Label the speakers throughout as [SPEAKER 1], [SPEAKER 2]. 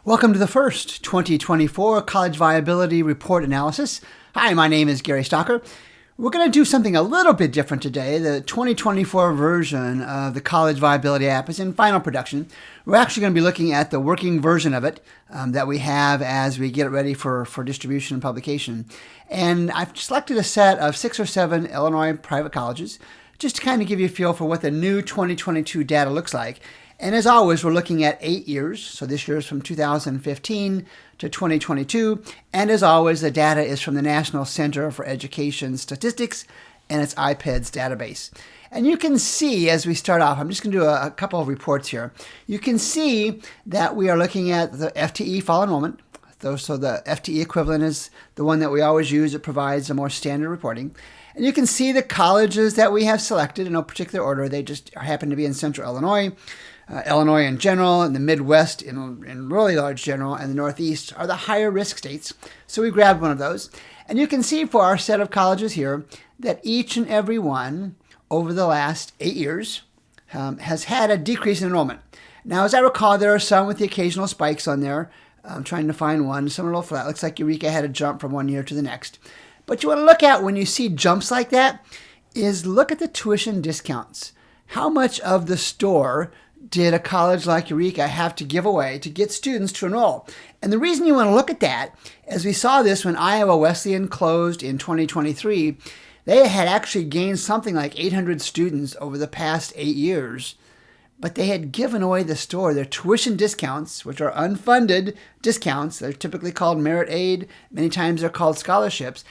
[SPEAKER 1] Welcome to the first 2024 College Viability Report Analysis. Hi, my name is Gary Stocker. We're going to do something a little bit different today. The 2024 version of the College Viability App is in final production. We're actually going to be looking at the working version of it that we have as we get it ready for distribution and publication. And I've selected a set of 6 or 7 Illinois private colleges just to kind of give you a feel for what the new 2022 data looks like. And as always, we're looking at 8 years. So this year is from 2015 to 2022. And as always, the data is from the National Center for Education Statistics and its IPEDS database. And you can see as we start off, I'm just going to do a couple of reports here. You can see that we are looking at the FTE fall enrollment. So the FTE equivalent is the one that we always use. It provides a more standard reporting. And you can see the colleges that we have selected in no particular order. They just happen to be in Central Illinois. Illinois in general, and the Midwest in really large general, and the Northeast are the higher risk states. So we grabbed one of those. And you can see for our set of colleges here that each and every one over the last 8 years has had a decrease in enrollment. Now, as I recall, there are some with the occasional spikes on there. I'm trying to find one. Some are a little flat. Looks like Eureka had a jump from one year to the next. But you want to look at when you see jumps like that is look at the tuition discounts. How much of the store did a college like Eureka have to give away to get students to enroll? And the reason you want to look at that, as we saw this when Iowa Wesleyan closed in 2023, they had actually gained something like 800 students over the past 8 years, but they had given away the store their tuition discounts, which are unfunded discounts. They're typically called merit aid. Many times they're called scholarships.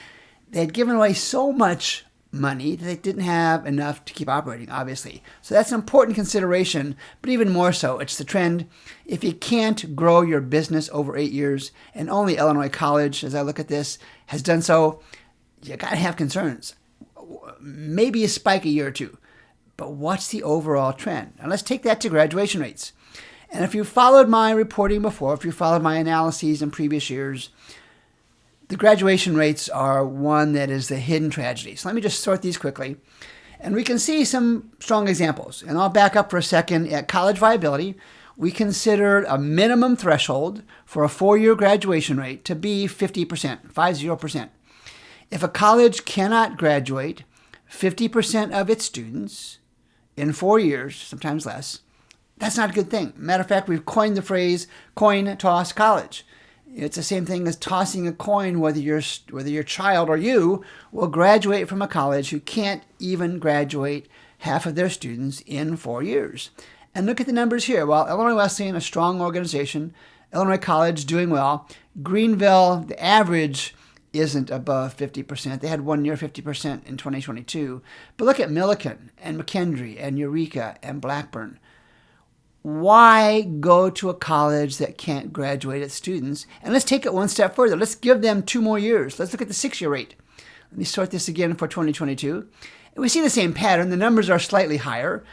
[SPEAKER 1] They had given away so much money that they didn't have enough to keep operating, obviously. So that's an important consideration, but even more so, it's the trend. If you can't grow your business over 8 years, and only Illinois College, as I look at this, has done so, you got to have concerns. Maybe a spike a year or two, but what's the overall trend? And let's take that to graduation rates. And if you followed my reporting before, if you followed my analyses in previous years, the graduation rates are one that is the hidden tragedy. So let me just sort these quickly. And we can see some strong examples. And I'll back up for a second. At College Viability, we considered a minimum threshold for a 4-year graduation rate to be 50%, 50%. If a college cannot graduate 50% of its students in 4 years, sometimes less, that's not a good thing. Matter of fact, we've coined the phrase coin toss college. It's the same thing as tossing a coin, whether your child or you will graduate from a college who can't even graduate half of their students in 4 years. And look at the numbers here. While Illinois Wesleyan, a strong organization, Illinois College doing well, Greenville, the average isn't above 50%. They had one near 50% in 2022. But look at Millikin and McKendree and Eureka and Blackburn. Why go to a college that can't graduate its students? And let's take it one step further. Let's give them 2 more years. Let's look at the 6-year rate. Let me sort this again for 2022. And we see the same pattern. The numbers are slightly higher.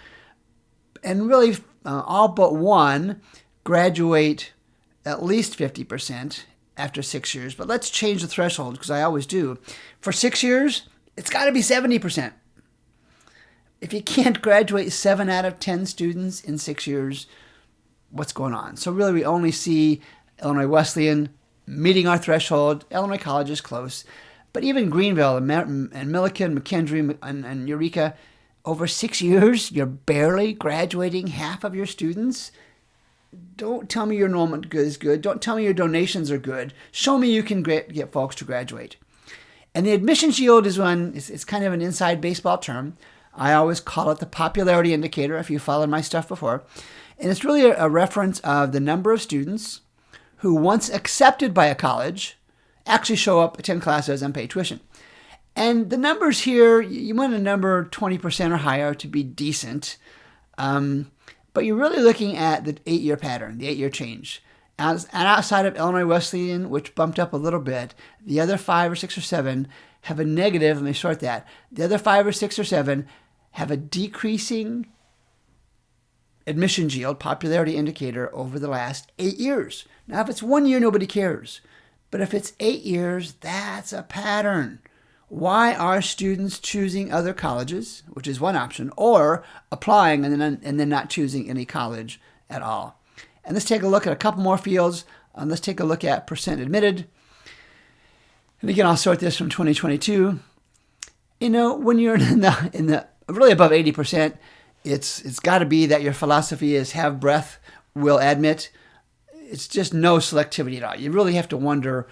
[SPEAKER 1] And really, all but one graduate at least 50% after 6 years. But let's change the threshold, because I always do. For 6 years, it's got to be 70%. If you can't graduate 7 out of 10 students in 6 years, what's going on? So really, we only see Illinois Wesleyan meeting our threshold. Illinois College is close. But even Greenville and Millikin, McKendree, and Eureka, over 6 years, you're barely graduating half of your students. Don't tell me your enrollment is good. Don't tell me your donations are good. Show me you can get folks to graduate. And the admissions yield is it's kind of an inside baseball term. I always call it the popularity indicator, if you followed my stuff before. And it's really a reference of the number of students who, once accepted by a college, actually show up, attend classes, and pay tuition. And the numbers here, you want a number 20% or higher to be decent. But you're really looking at the 8-year pattern, the 8-year change. And outside of Illinois Wesleyan, which bumped up a little bit, the other 5 or 6 or 7 have a negative. Let me sort that. The other 5 or 6 or 7 have a decreasing admissions yield, popularity indicator, over the last 8 years. Now, if it's 1 year, nobody cares. But if it's 8 years, that's a pattern. Why are students choosing other colleges, which is one option, or applying and then not choosing any college at all? And let's take a look at a couple more fields. Let's take a look at percent admitted. And again, I'll sort this from 2022. When you're in the really above 80%, it's got to be that your philosophy is have breadth, will admit. It's just no selectivity at all. You really have to wonder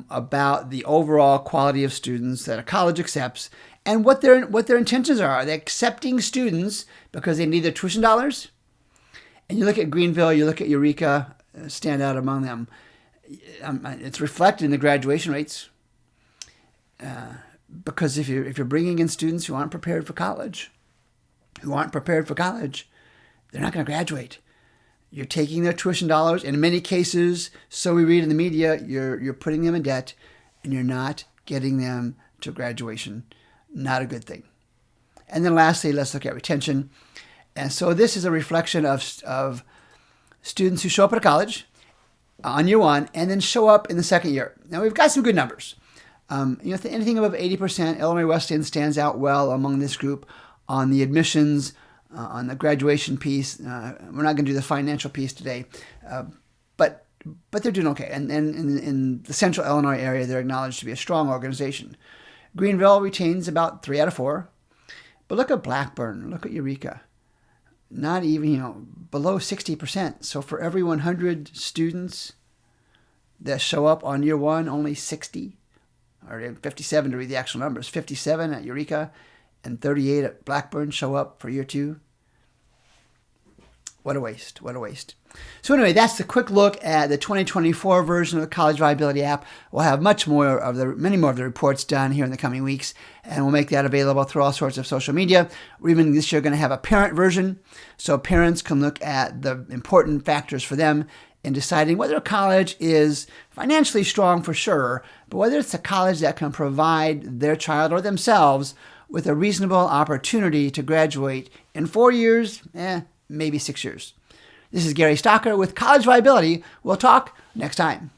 [SPEAKER 1] about the overall quality of students that a college accepts and what their intentions are. Are they accepting students because they need their tuition dollars? And you look at Greenville, you look at Eureka, stand out among them. It's reflected in the graduation rates. Because if you're bringing in students who aren't prepared for college, they're not going to graduate. You're taking their tuition dollars. In many cases, so we read in the media, you're putting them in debt, and you're not getting them to graduation. Not a good thing. And then lastly, let's look at retention. And so this is a reflection of students who show up at a college on year one and then show up in the second year. Now, we've got some good numbers. Anything above 80%, Illinois Wesleyan stands out well among this group on the admissions, on the graduation piece. We're not going to do the financial piece today, but they're doing okay. And in the central Illinois area, they're acknowledged to be a strong organization. Greenville retains about 3 out of 4. But look at Blackburn, look at Eureka. Not even, below 60%. So for every 100 students that show up on year one, only 60, or 57 to read the actual numbers, 57 at Eureka and 38 at Blackburn show up for year 2. What a waste. So anyway, that's the quick look at the 2024 version of the College Viability app. We'll have many more of the reports done here in the coming weeks, and we'll make that available through all sorts of social media. We're even this year going to have a parent version, so parents can look at the important factors for them in deciding whether a college is financially strong for sure, but whether it's a college that can provide their child or themselves with a reasonable opportunity to graduate in 4 years, maybe 6 years. This is Gary Stocker with College Viability. We'll talk next time.